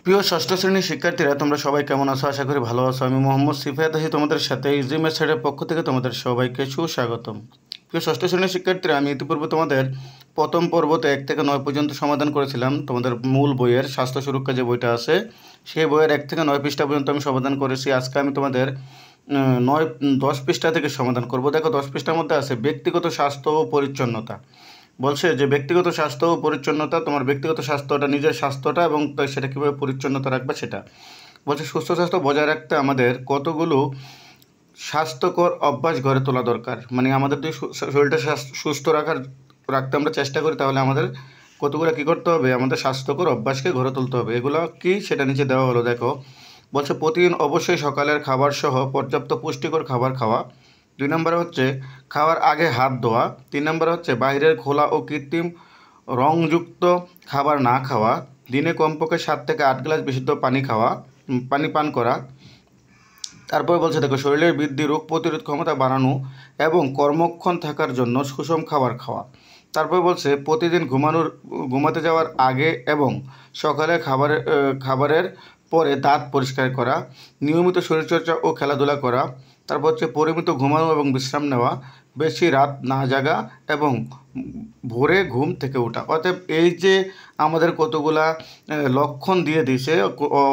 প্রিয় ষষ্ঠ শ্রেণীর শিক্ষার্থীরা, তোমরা সবাই কেমন আছো? আশা করি ভালো আছো। আমি মোহাম্মদ সিফায়াত আছি তোমাদের সাথে। ইজি মেথডের পক্ষ থেকে তোমাদের সবাইকে সুস্বাগতম। প্রিয় ষষ্ঠ শ্রেণীর শিক্ষার্থীরা, আমি ইতিপূর্বে তোমাদের প্রথম পর্বতে 1 থেকে 9 পর্যন্ত সমাধান করেছিলাম। তোমাদের মূল বইয়ের স্বাস্থ্য সুরক্ষা যে বইটা আছে, সেই বইয়ের 1 থেকে 9 পৃষ্ঠা পর্যন্ত আমি সমাধান করেছি। আজকে আমি তোমাদের 10 পৃষ্ঠা থেকে সমাধান করব। দেখো, 10 পৃষ্ঠার মধ্যে আছে ব্যক্তিগত স্বাস্থ্য ও পরিচ্ছন্নতা। বলছে যে ব্যক্তিগত স্বাস্থ্য ও পরিচ্ছন্নতা, তোমার ব্যক্তিগত স্বাস্থ্যটা, নিজের স্বাস্থ্যটা এবং সেটা কীভাবে পরিচ্ছন্নতা রাখবে সেটা বলছে। সুস্থ স্বাস্থ্য বজায় রাখতে আমাদের কতগুলো স্বাস্থ্যকর অভ্যাস গড়ে তোলা দরকার। মানে আমাদের যদি শরীরটা সুস্থ রাখতে আমরা চেষ্টা করি, তাহলে আমাদের কতগুলো কী করতে হবে? আমাদের স্বাস্থ্যকর অভ্যাসকে গড়ে তুলতে হবে। এগুলো কি সেটা নিচে দেওয়া হলো। দেখো, বলছে প্রতিদিন অবশ্যই সকালের খাবার সহ পর্যাপ্ত পুষ্টিকর খাবার খাওয়া। 2 নম্বরে হচ্ছে খাওয়ার আগে হাত ধোয়া। 3 নম্বরে হচ্ছে বাইরের খোলা ও কৃত্রিম রঙযুক্ত খাবার না খাওয়া। দিনে কমপক্ষে 7 থেকে 8 গ্লাস বিশুদ্ধ পানি পান করা। তারপর বলছে দেখো, শরীরের বৃদ্ধি, রোগ প্রতিরোধ ক্ষমতা বাড়ানো এবং কর্মক্ষম থাকার জন্য সুষম খাবার খাওয়া। তারপর বলছে প্রতিদিন ঘুমাতে যাওয়ার আগে এবং সকালে খাবারের পরে দাঁত পরিষ্কার করা। নিয়মিত শরীরচর্চা ও খেলাধুলা করা। তারপর হচ্ছে পরিমিত ঘুমানো এবং বিশ্রাম নেওয়া। বেশি রাত না জাগা এবং ভোরে ঘুম থেকে ওঠা। অতএব এই যে আমাদের কতগুলা লক্ষণ দিয়ে দিয়েছে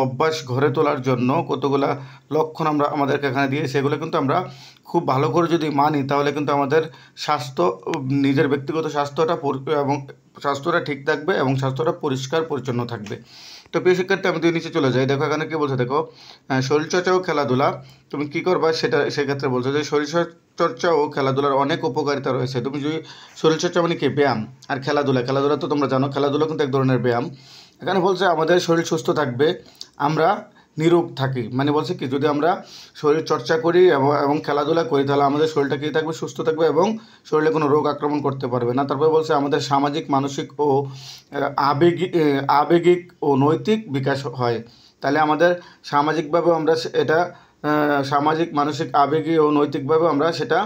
অভ্যাস গড়ে তোলার জন্য, কতগুলা লক্ষণ আমাদেরকে এখানে দিয়ে, সেগুলো কিন্তু আমরা খুব ভালো করে যদি মানি, তাহলে কিন্তু আমাদের স্বাস্থ্য, নিজের ব্যক্তিগত স্বাস্থ্যটা ঠিক থাকবে এবং স্বাস্থ্যটা পরিষ্কার পরিচ্ছন্ন থাকবে। তো প্রিয় শিক্ষার্থী, আমি নিচে চলে যাই। দেখো এখানে কী বলছে, দেখো শরীরচর্চা ও খেলাধুলা তুমি কী করবা সেটা সেক্ষেত্রে বলছে যে শরীরচর্চা ও খেলাধুলার অনেক উপকারিতা রয়েছে। তুমি যদি শরীরচর্চা মানে কি? ব্যায়াম। আর খেলাধুলা তো তোমরা জানো, খেলাধুলা কিন্তু এক ধরনের ব্যায়াম। এখানে বলছে আমাদের শরীর সুস্থ থাকবে, আমরা নিরোগ থাকি। মানে বলছে কি, যদি আমরা শরীর চর্চা করি এবং খেলাধুলা করি, তাহলে আমাদের শরীরটা কী থাকবে? সুস্থ থাকবে এবং শরীরে কোনো রোগ আক্রমণ করতে পারবে না। তারপরে বলছে আমাদের সামাজিক, মানসিক ও আবেগিক ও নৈতিক বিকাশ হয়। তাহলে আমাদের সামাজিকভাবেও আমরা এটা সামাজিক, মানসিক, আবেগী ও নৈতিকভাবেও আমরা সেটা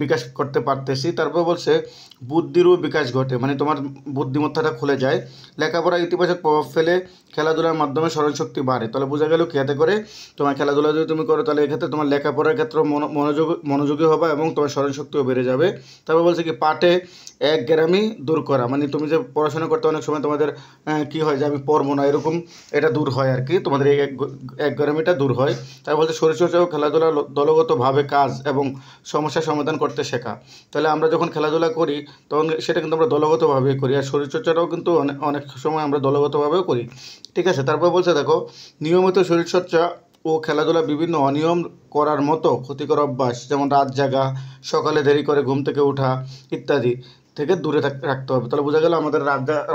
বিকাশ করতে পারতেছি। তারপর বলছে বুদ্ধিরও বিকাশ ঘটে, মানে তোমার বুদ্ধিমত্তাটা খুলে যায়। লেখাপড়া ইতিবাচক প্রভাব ফেলে, খেলাধুলার মাধ্যমে স্মরণশক্তি বাড়ে। তাহলে বোঝা গেল কি, এতে করে তোমার খেলাধুলা যদি তুমি করো, তাহলে এক্ষেত্রে তোমার লেখাপড়ার ক্ষেত্রে মনোযোগী হবে এবং তোমার স্মরণশক্তিও বেড়ে যাবে। তারপর বলছে কি, পাঠে একঘেয়েমি দূর করা। মানে তুমি যে পড়াশোনা করতে অনেক সময় তোমাদের কী হয় যে আমি পড়বো না, এরকম এটা দূর হয় আর কি, তোমাদের এই একঘেয়েমিটা দূর হয়। তাই বলছে শরীরচর্চা ও খেলাধুলা দলগতভাবে কাজ এবং সমস্যার সমাধান করতে শেখা। তাহলে আমরা যখন খেলাধুলা করি, তখন সেটা কিন্তু আমরা দলগতভাবেই করি, আর শরীরচর্চাটাও কিন্তু অনেক সময় আমরা দলগতভাবেও করি। ঠিক আছে। তারপর বলছে দেখো, নিয়মিত শরীরচর্চা ও খেলাধুলা বিভিন্ন অনিয়ম করার মতো ক্ষতিকর অভ্যাস, যেমন রাত জাগা, সকালে দেরি করে ঘুম থেকে ওঠা ইত্যাদি থেকে দূরে রাখতে হবে। তাহলে বোঝা গেল আমাদের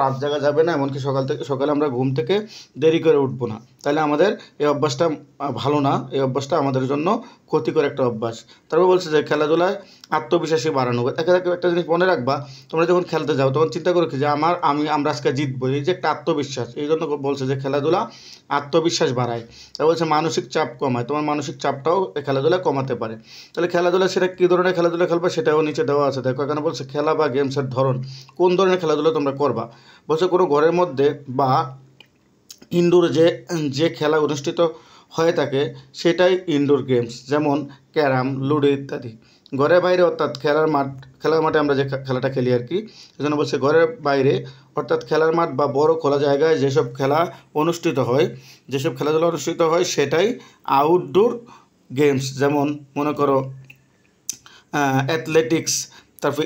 রাত জাগা যাবে না, এমনকি সকালে আমরা ঘুম থেকে দেরি করে উঠবো না। তাহলে আমাদের এই অভ্যাসটা ভালো না, এই অভ্যাসটা আমাদের জন্য ক্ষতিকর একটা অভ্যাস। তারপর বলছে যে খেলাধুলায় আত্মবিশ্বাসী বাড়ানো। একটা জিনিস মনে রাখবা, তোমরা যখন খেলতে যাও তখন চিন্তা করো কি যে আমরা আজকে জিতবো, এই যে একটা আত্মবিশ্বাস। এই জন্য বলছে যে খেলাধুলা আত্মবিশ্বাস বাড়ায়। তা বলছে মানসিক চাপ কমায়, তোমার মানসিক চাপটাও খেলাধুলা কমাতে পারে। তাহলে খেলাধুলা, সেটা কী ধরনের খেলাধুলা খেলবা সেটাও নিচে দেওয়া আছে। দেখো এখানে বলছে খেলা বা গেমসের ধরন, কোন ধরনের খেলাধুলা তোমরা করবা। বলছে কোনো ঘরের মধ্যে বা ইনডোর যে খেলা অনুষ্ঠিত হয়ে থাকে সেটাই ইনডোর গেমস, যেমন ক্যারাম, লুডো ইত্যাদি। ঘরের বাইরে অর্থাৎ খেলার মাঠে আমরা যে খেলাটা খেলি আর কি, সেজন্য বলছে ঘরের বাইরে অর্থাৎ খেলার মাঠ বা বড় খোলা জায়গায় যেসব খেলাধুলা অনুষ্ঠিত হয় সেটাই আউটডোর গেমস। যেমন মনে করো অ্যাথলেটিক্স, তারপর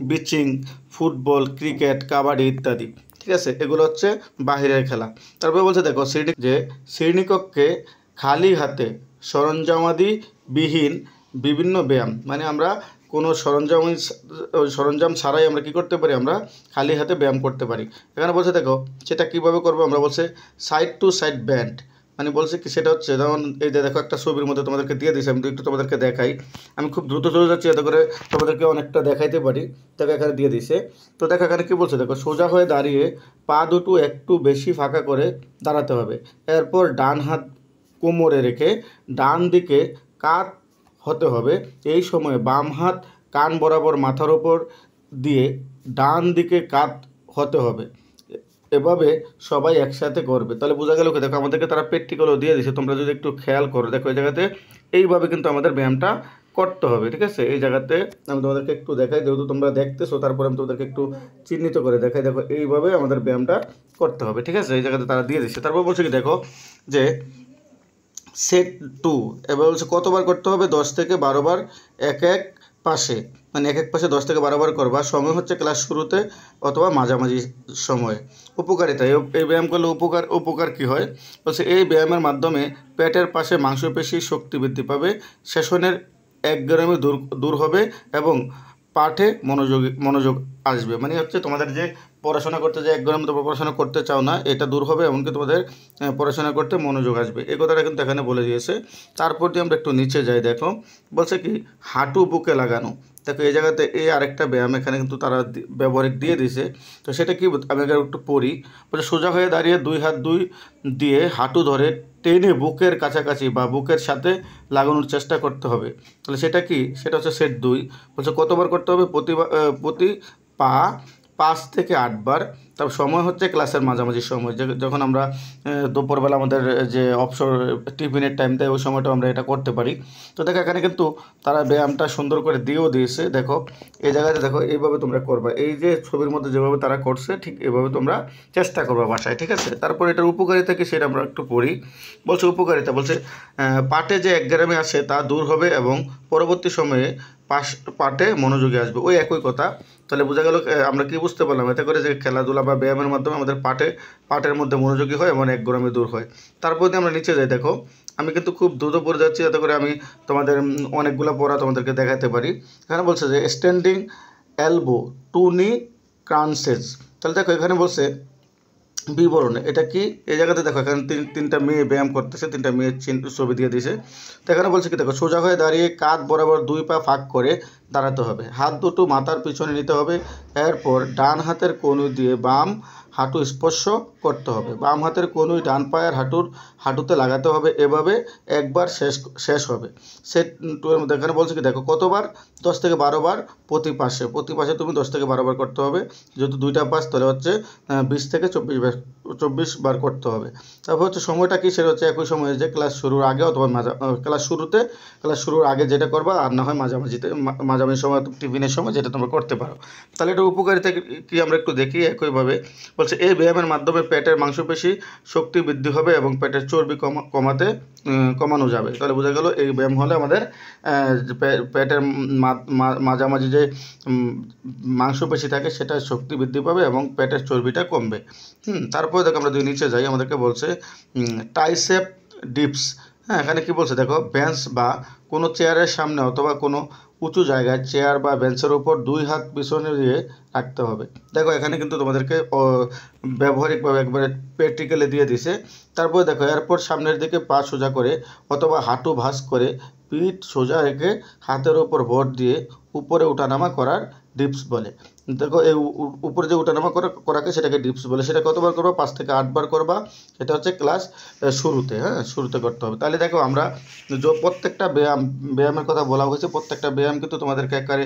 বিচিং, ফুটবল, ক্রিকেট, কাবাডি ইত্যাদি। ঠিক আছে, এগুলো হচ্ছে বাহিরের খেলা। তারপরে বলছে দেখো, শ্রেণীকক্ষে খালি হাতে সরঞ্জামাদি বিহীন বিভিন্ন ব্যায়াম, মানে আমরা কোনো সরঞ্জাম ছাড়াই আমরা কী করতে পারি? আমরা খালি হাতে ব্যায়াম করতে পারি। এখানে বলছে দেখো সেটা কীভাবে করবো আমরা। বলছে সাইড টু সাইড ব্যান্ড, মানে বলছে কি, সেটা হচ্ছে যেমন এই যে দেখো একটা ছবির মধ্যে তোমাদেরকে দিয়ে দিয়েছি, আমি একটু তোমাদেরকে দেখাই। আমি খুব দ্রুত চলে যাচ্ছি যাতে করে তোমাদেরকে অনেকটা দেখাইতে পারি। দেখো এখানে দিয়ে দিয়েছে। তো দেখো এখানে কী বলছে, দেখো সোজা হয়ে দাঁড়িয়ে পা দুটো একটু বেশি ফাঁকা করে দাঁড়াতে হবে। এরপর ডান হাত কোমরে রেখে ডান দিকে কাত হতে হবে। এই সময় বাম হাত কান বরাবর মাথার ওপর দিয়ে ডান দিকে কাত হতে হবে। এভাবে সবাই একসাথে করবে। তাহলে বোঝা গেল কি, দেখো আমাদেরকে তারা প্র্যাকটিক্যালও দিয়ে দিছে, তোমরা যদি একটু খেয়াল করো দেখো এই জায়গাতে এইভাবে কিন্তু আমাদের ব্যায়ামটা করতে হবে, ঠিক আছে। এই জায়গাতে আমি তোমাদেরকে একটু দেখাই, যেহেতু তোমরা দেখতেছো তারপরে আমি তোমাদেরকে একটু চিহ্নিত করে দেখাই। দেখো এইভাবে আমাদের ব্যায়ামটা করতে হবে, ঠিক আছে। এই জায়গাতে তারা দিয়ে দিচ্ছে। তারপর বলছে কি দেখো যে সেট 2, এবার বলছে কতবার করতে হবে, 10 থেকে 12 বার এক এক পাশে, মানে এক এক পাশে 10 থেকে 12 বার করবা। সময় হচ্ছে ক্লাস শুরুতে অথবা মাঝামাঝি সময়ে। উপকারিতা, এই ব্যায়াম করলে উপকার কী হয় বলছে, এই ব্যায়ামের মাধ্যমে পেটের পাশে মাংসপেশির শক্তি বৃদ্ধি পাবে, সেশনের একঘেয়েমি দূর হবে এবং পাঠে মনোযোগ আসবে। মানে হচ্ছে তোমাদের যে পড়াশোনা করতে যে একঘেয়েমি তোমরা পড়াশোনা করতে চাও না, এটা দূর হবে, এমনকি তোমাদের পড়াশোনা করতে মনোযোগ আসবে। এই কথাটা কিন্তু এখানে বলে দিয়েছে। তারপর দিয়ে আমরা একটু নিচে যাই, দেখো বলছে কি হাঁটু বুকে লাগানো। দেখো এই জায়গাতে এই আরেকটা ব্যায়াম এখানে কিন্তু তারা ব্যবহারিক দিয়ে দিয়েছে। তো সেটা কি আমি একটু পড়ি। বলছে সোজা হয়ে দাঁড়িয়ে দুই হাত দিয়ে হাঁটু ধরে টেনে বুকের কাছাকাছি বা বুকের সাথে লাগানোর চেষ্টা করতে হবে। তাহলে সেটা কি, সেটা হচ্ছে সেট 2। বলছে কতবার করতে হবে, প্রতি পা 5 থেকে 8 বার। তারপর সময় হচ্ছে ক্লাসের মাঝামাঝি সময়, যখন আমরা দুপুরবেলা আমাদের যে অবসর টিফিনের টাইম দেয় ওই সময়টা আমরা এটা করতে পারি। তো দেখো এখানে কিন্তু তারা ব্যায়ামটা সুন্দর করে দিয়েও দিয়েছে। দেখো এই জায়গাতে দেখো এইভাবে তোমরা করবা, এই যে ছবির মধ্যে যেভাবে তারা করছে ঠিক এভাবে তোমরা চেষ্টা করবা বাসায়, ঠিক আছে। তারপর এটার উপকারিতা কি সেটা আমরা একটু পড়ি। বলছে উপকারিতা, বলছে পাঠে যে একঘেয়েমি আসে তা দূর হবে এবং পরবর্তী সময়ে পাঠে মনোযোগী আসবে। ওই একই কথা। তাহলে বোঝা গেল, আমরা কি বুঝতে পারলাম এতে করে, যে খেলাধুলা বা ব্যায়ামের মাধ্যমে আমাদের পাঠের মধ্যে মনোযোগী হয় এবং একঘেয়েমি দূর হয়। তারপর দিয়ে আমরা নিচে যাই, দেখো আমি কিন্তু খুব দ্রুত পড়ে যাচ্ছি যাতে করে আমি তোমাদের অনেকগুলো পড়া তোমাদেরকে দেখাতে পারি। এখানে বলছে যে স্ট্যান্ডিং এলবো টু নি ক্রাঞ্চেস। তাহলে দেখো এখানে বলছে বিবরণ, এটা কি, এই জায়গাতে দেখো এখানে তিনটা মেয়ে ব্যায়াম করতেছে, তিনটা মেয়ের ছবি দিয়ে দিয়েছে। তো এখানে বলছে কি দেখো সোজা হয়ে দাঁড়িয়ে কাঁধ বরাবর 2 পা ফাঁক করে দাঁড়াতে হবে, হাত দুটো মাথার পিছনে নিতে হবে। এরপর ডান হাতের কনুই দিয়ে বাম হাঁটু স্পর্শ করতে হবে, বাম হাতের কনুই ডান পায়ের হাঁটুতে লাগাতে হবে। এভাবে একবার শেষ হবে। সেট 2 এর মধ্যে এখানে বলছে কি দেখো কতবার, 10 থেকে 12 বার প্রতি পাশে তুমি 10 থেকে 12 বার করতে হবে। যেহেতু 2টা পাশ তাহলে হচ্ছে 20 থেকে 24 বার করতে হবে। তারপর হচ্ছে সময়টা কি, সেটা হচ্ছে একই সময়ে যে ক্লাস শুরুর আগে অথবা ক্লাস শুরুর আগে যেটা করবা, আর না হয় মাঝামাঝি সময় টিফিনের সময় যেটা তোমরা করতে পারো। তাহলে এটা উপকারিতা কি আমরা একটু দেখি। একইভাবে বলছে এই ব্যায়ামের মাধ্যমে পেটের মাংসপেশি শক্তি বৃদ্ধি হবে এবং পেটের চর্বি কমানো যাবে। তাহলে বোঝা গেল এই ব্যায়াম হলে আমাদের পেটের মাঝামাঝি যে মাংসপেশি থাকে সেটা শক্তি বৃদ্ধি পাবে এবং পেটের চর্বিটা কমবে। তারপরে দেখো আমরা যদি নিচে যাই, আমাদেরকে বলছে ট্রাইসেপ ডিপস। হ্যাঁ, এখানে কি বলছে দেখো, বেঞ্চ বা কোনো চেয়ারের সামনে অথবা কোনো উঁচু জায়গায় চেয়ার বা বেঞ্চের উপর 2 হাত পিছনে দিয়ে রাখতে হবে। দেখো এখানে কিন্তু তোমাদেরকে ব্যবহারিকভাবে একবারে প্র্যাকটিক্যালি দিয়ে দিছে। তারপরে দেখো এরপর সামনের দিকে পা সোজা করে অথবা হাঁটু ভাঁজ করে পিঠ সোজা রেখে হাতের ওপর ভর দিয়ে উপরে ওঠানামা করার ডিপস বলে। দেখো এই উপরে যে ওঠানামা করাকে সেটাকে ডিপস বলে। সেটা কতবার করবা, 5 থেকে 8 বার করবা। সেটা হচ্ছে ক্লাস শুরুতে, শুরুতে করতে হবে। তাহলে দেখো আমরা প্রত্যেকটা ব্যায়ামের কথা বলা হয়েছে, প্রত্যেকটা ব্যায়াম কিন্তু তোমাদেরকে একেবারে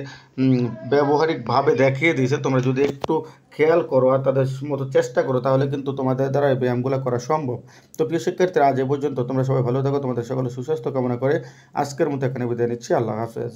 ব্যবহারিকভাবে দেখিয়ে দিয়েছে। তোমরা যদি একটু খেয়াল করো আর তাদের মতো চেষ্টা করো তাহলে কিন্তু তোমাদের দ্বারা এই ব্যায়ামগুলো করা সম্ভব। তো প্রিয় শিক্ষার্থীরা, আজ এ পর্যন্ত। তোমরা সবাই ভালো থাকো, তোমাদের সকলে সুস্বাস্থ্য কামনা করে আজকের মতো এখানে বিদায় নিচ্ছি। আল্লাহ হাফেজ।